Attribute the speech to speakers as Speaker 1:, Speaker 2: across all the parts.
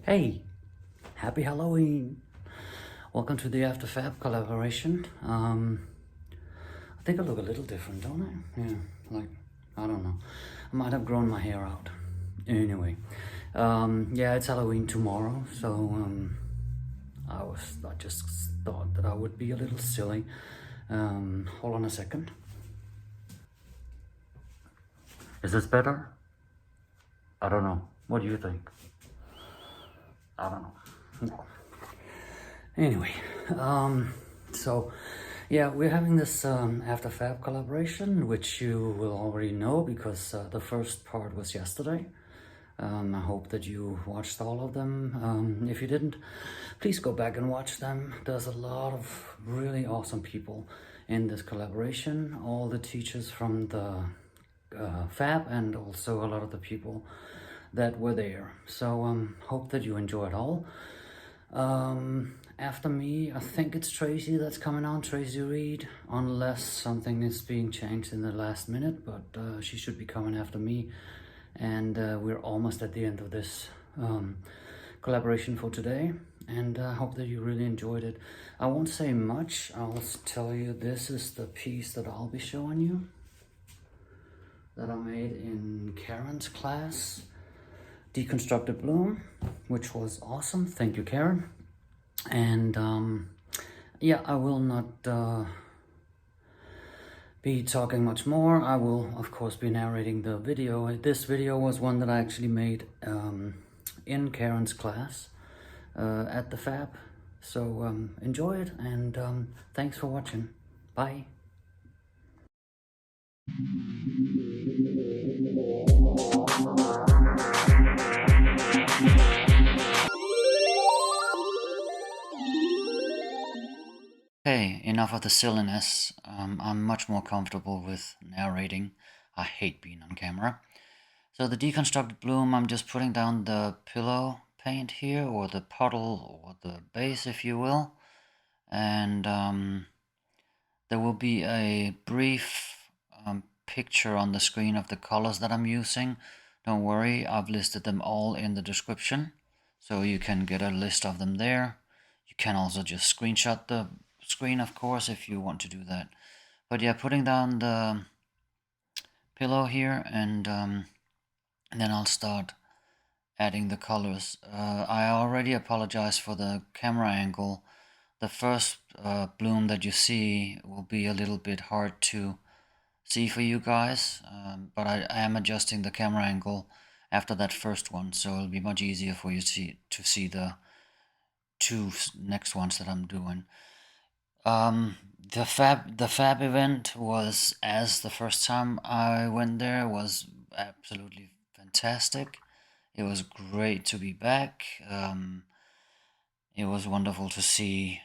Speaker 1: Hey, happy Halloween! Welcome to the After FAB Collaboration. I think I look a little different, don't I? Yeah, like, I don't know. I might have grown my hair out. Anyway, yeah, it's Halloween tomorrow, so I just thought that I would be a little silly. Hold on a second. Is this better? I don't know. What do you think? I don't know. No. Anyway, so yeah, we're having this After FAB collaboration, which you will already know because the first part was yesterday. I hope that you watched all of them. If you didn't, please go back and watch them. There's a lot of really awesome people in this collaboration. All the teachers from the FAB and also a lot of the people that were there. So hope that you enjoy it all. After me, I think it's Tracie that's coming on, Tracie Reed, unless something is being changed in the last minute, but she should be coming after me. And we're almost at the end of this collaboration for today, and I hope that you really enjoyed it. I won't say much. I'll tell you this is the piece that I'll be showing you that I made in Karen's class, Deconstructed Bloom, which was awesome. Thank you, Karen. And yeah, I will not be talking much more. I will, of course, be narrating the video. This video was one that I actually made in Karen's class at the FAB. So enjoy it, and thanks for watching. Bye. Okay, enough of the silliness. I'm much more comfortable with narrating. I hate being on camera. So the Deconstructed Bloom, I'm just putting down the pillow paint here, or the puddle, or the base, if you will. And there will be a brief picture on the screen of the colors that I'm using. Don't worry, I've listed them all in the description, so you can get a list of them there. You can also just screenshot the screen, of course, if you want to do that. But yeah, putting down the pillow here, and then I'll start adding the colors. I already apologize for the camera angle. The first bloom that you see will be a little bit hard to see for you guys, but I am adjusting the camera angle after that first one, so it'll be much easier for you to see the two next ones that I'm doing. The FAB event was, as the first time I went there, was absolutely fantastic. It was great to be back. It was wonderful to see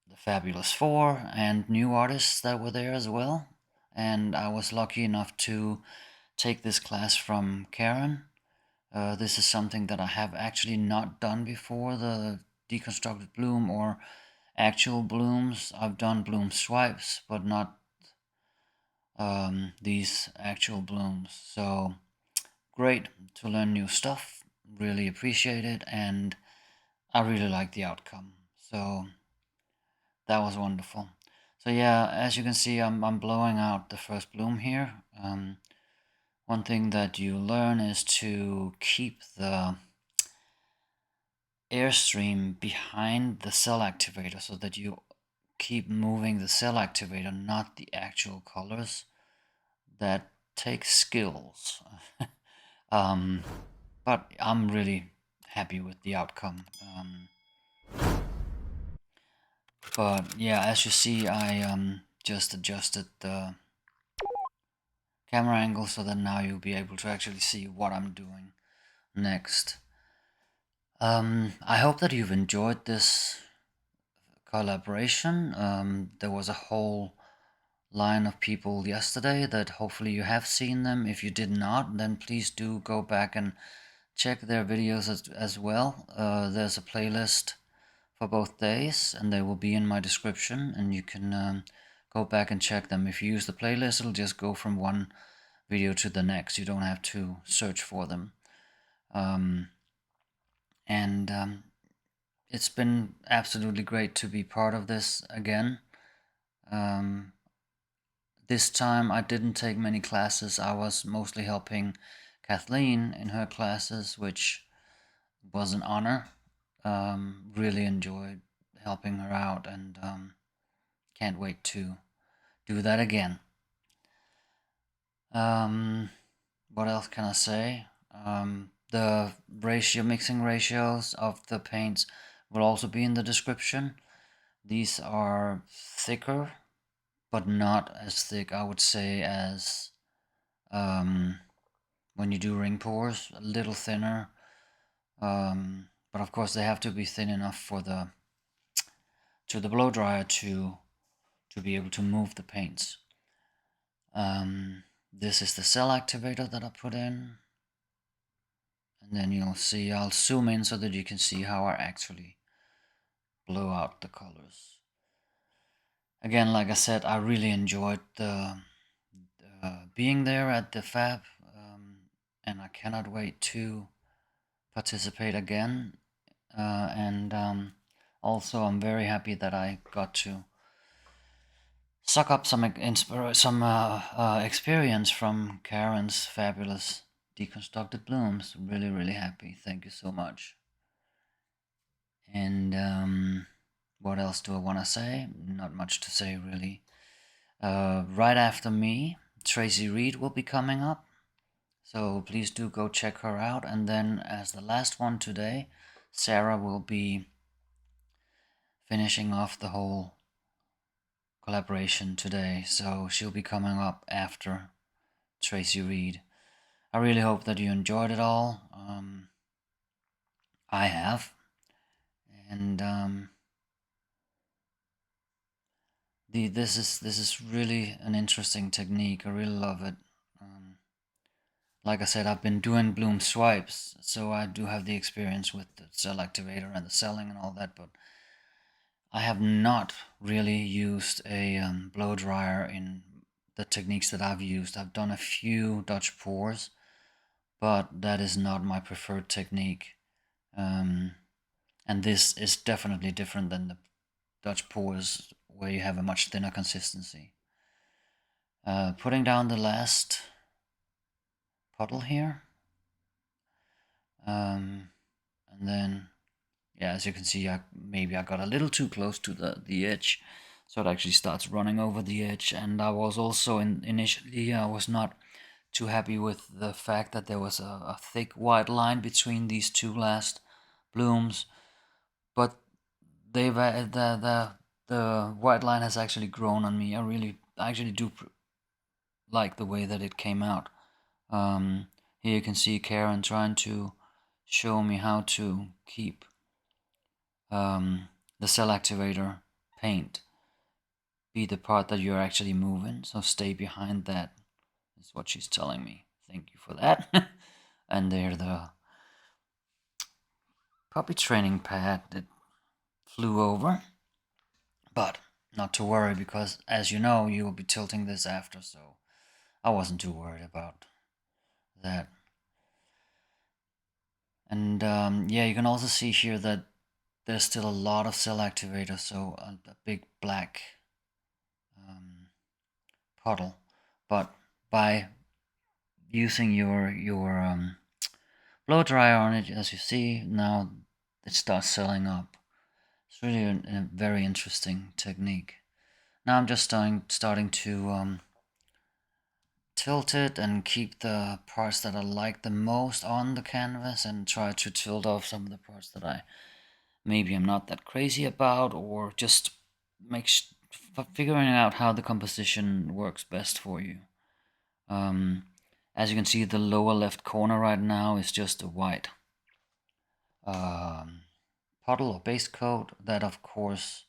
Speaker 1: the Fabulous Four and new artists that were there as well. And I was lucky enough to take this class from Karen. This is something that I have actually not done before, the Deconstructed Bloom or actual blooms. I've done bloom swipes, but not these actual blooms. So great to learn new stuff. Really appreciate it, and I really like the outcome. So that was wonderful. So yeah, as you can see, I'm blowing out the first bloom here. One thing that you learn is to keep the airstream behind the cell activator so that you keep moving the cell activator, not the actual colors. That takes skills. But I'm really happy with the outcome. But yeah, as you see, I just adjusted the camera angle so that now you'll be able to actually see what I'm doing next. I hope that you've enjoyed this collaboration. There was a whole line of people yesterday that hopefully you have seen them. If you did not, then please do go back and check their videos as well. There's a playlist for both days, and they will be in my description, and you can go back and check them. If you use the playlist, it'll just go from one video to the next. You don't have to search for them. And it's been absolutely great to be part of this again. This time I didn't take many classes. I was mostly helping Kathleen in her classes, which was an honor. Really enjoyed helping her out, and can't wait to do that again. What else can I say? The mixing ratios of the paints will also be in the description. These are thicker, but not as thick, I would say, as when you do ring pours. A little thinner, but of course they have to be thin enough for the blow dryer to be able to move the paints. This is the cell activator that I put in, and then you'll see, I'll zoom in so that you can see how I actually blow out the colors. Again, like I said, I really enjoyed being there at the FAB, and I cannot wait to participate again. And also, I'm very happy that I got to suck up some experience from Karen's fabulous Deconstructed blooms. Really, really happy. Thank you so much. And what else do I want to say? Not much to say, really. Right after me, Tracie Reed will be coming up, so please do go check her out. And then as the last one today, Sarah will be finishing off the whole collaboration today, so she'll be coming up after Tracie Reed. I really hope that you enjoyed it all. I have, and this is really an interesting technique. I really love it. Like I said, I've been doing bloom swipes, so I do have the experience with the cell activator and the celling and all that, but I have not really used a blow dryer in the techniques that I've used. I've done a few Dutch pours, but that is not my preferred technique. And this is definitely different than the Dutch pours, where you have a much thinner consistency. Putting down the last puddle here. And then, yeah, as you can see, maybe I got a little too close to the edge, so it actually starts running over the edge. And I was also, initially, I was not too happy with the fact that there was a thick white line between these two last blooms, but the white line has actually grown on me. I actually do like the way that it came out. Here you can see Karen trying to show me how to keep the cell activator paint be the part that you're actually moving, so stay behind that, is what she's telling me. Thank you for that. And there the puppy training pad that flew over, but not to worry, because as you know, you will be tilting this after, so I wasn't too worried about that. And yeah, you can also see here that there's still a lot of cell activator, so a big black puddle. But by using your blow dryer on it, as you see now, it starts selling up. It's really a very interesting technique. Now I'm just starting to tilt it and keep the parts that I like the most on the canvas, and try to tilt off some of the parts that I maybe I'm not that crazy about, or just figuring out how the composition works best for you. As you can see, the lower left corner right now is just a white puddle or base coat that, of course,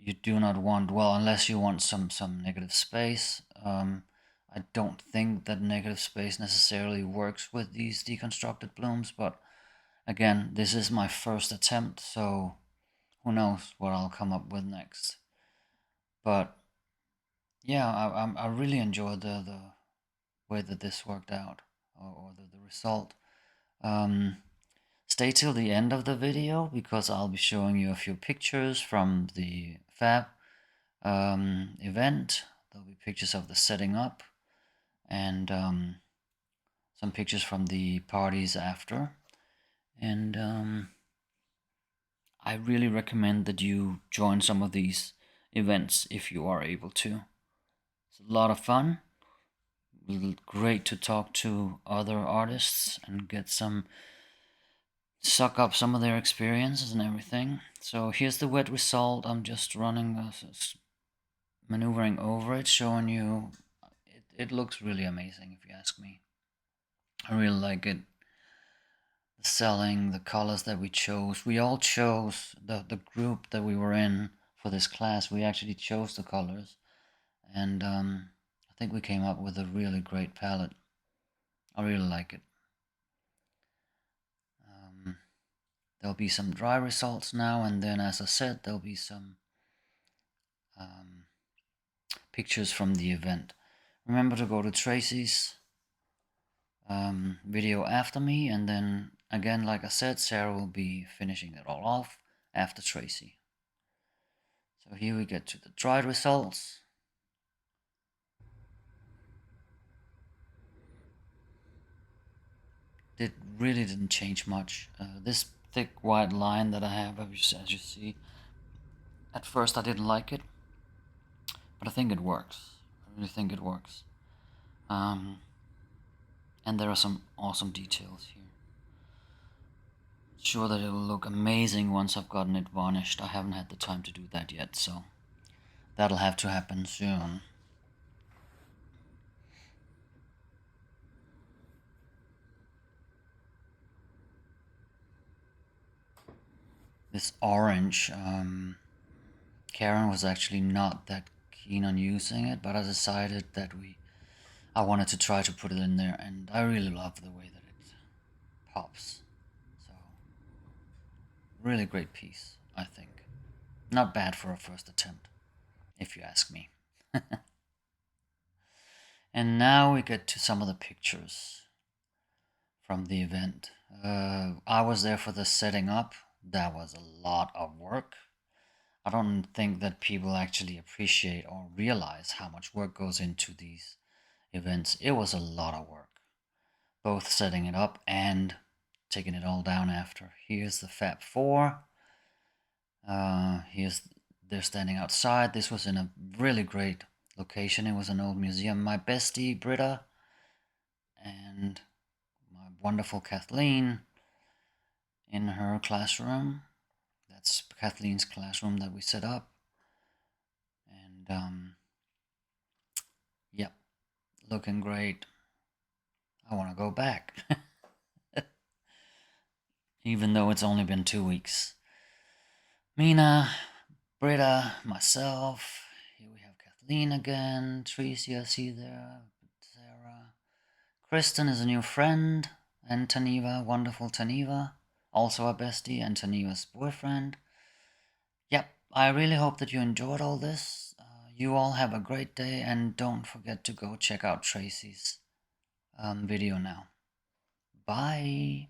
Speaker 1: you do not want, well, unless you want some negative space. I don't think that negative space necessarily works with these deconstructed blooms, but again, this is my first attempt, so who knows what I'll come up with next. But yeah, I really enjoyed the way that this worked out, or the result. Stay till the end of the video because I'll be showing you a few pictures from the FAB event. There'll be pictures of the setting up and some pictures from the parties after. And I really recommend that you join some of these events if you are able to. It's a lot of fun. Great to talk to other artists and get suck up some of their experiences and everything. So here's the wet result. I'm just running, maneuvering over it, showing you. It looks really amazing if you ask me. I really like it. The selling, the colors that we chose. We all chose, the group that we were in for this class, we actually chose the colors. And I think we came up with a really great palette. I really like it. There'll be some dry results now, and then, as I said, there'll be some pictures from the event. Remember to go to Tracie's video after me, and then again, like I said, Sarah will be finishing it all off after Tracie. So here we get to the dried results. It really didn't change much. This thick white line that I have, as you see, at first I didn't like it, but I think it works. I really think it works. And there are some awesome details here. Sure that it'll look amazing once I've gotten it varnished. I haven't had the time to do that yet, so that'll have to happen soon. This orange, Karen was actually not that keen on using it, but I decided that I wanted to try to put it in there, and I really love the way that it pops. So, really great piece, I think. Not bad for a first attempt, if you ask me. And now we get to some of the pictures from the event. I was there for the setting up. That was a lot of work. I don't think that people actually appreciate or realize how much work goes into these events. It was a lot of work, both setting it up and taking it all down after. Here's the Fab 4. They're standing outside. This was in a really great location. It was an old museum. My bestie, Britta, and my wonderful Cathleen in her classroom. That's Kathleen's classroom that we set up. And, yep, looking great. I want to go back. Even though it's only been 2 weeks. Mina, Britta, myself. Here we have Cathleen again. Treesie, I see there. Sarah. Kristen is a new friend. And Taneva, wonderful Taneva. Also a bestie and Taneva's boyfriend. Yep, I really hope that you enjoyed all this. You all have a great day, and don't forget to go check out Tracie's video now. Bye.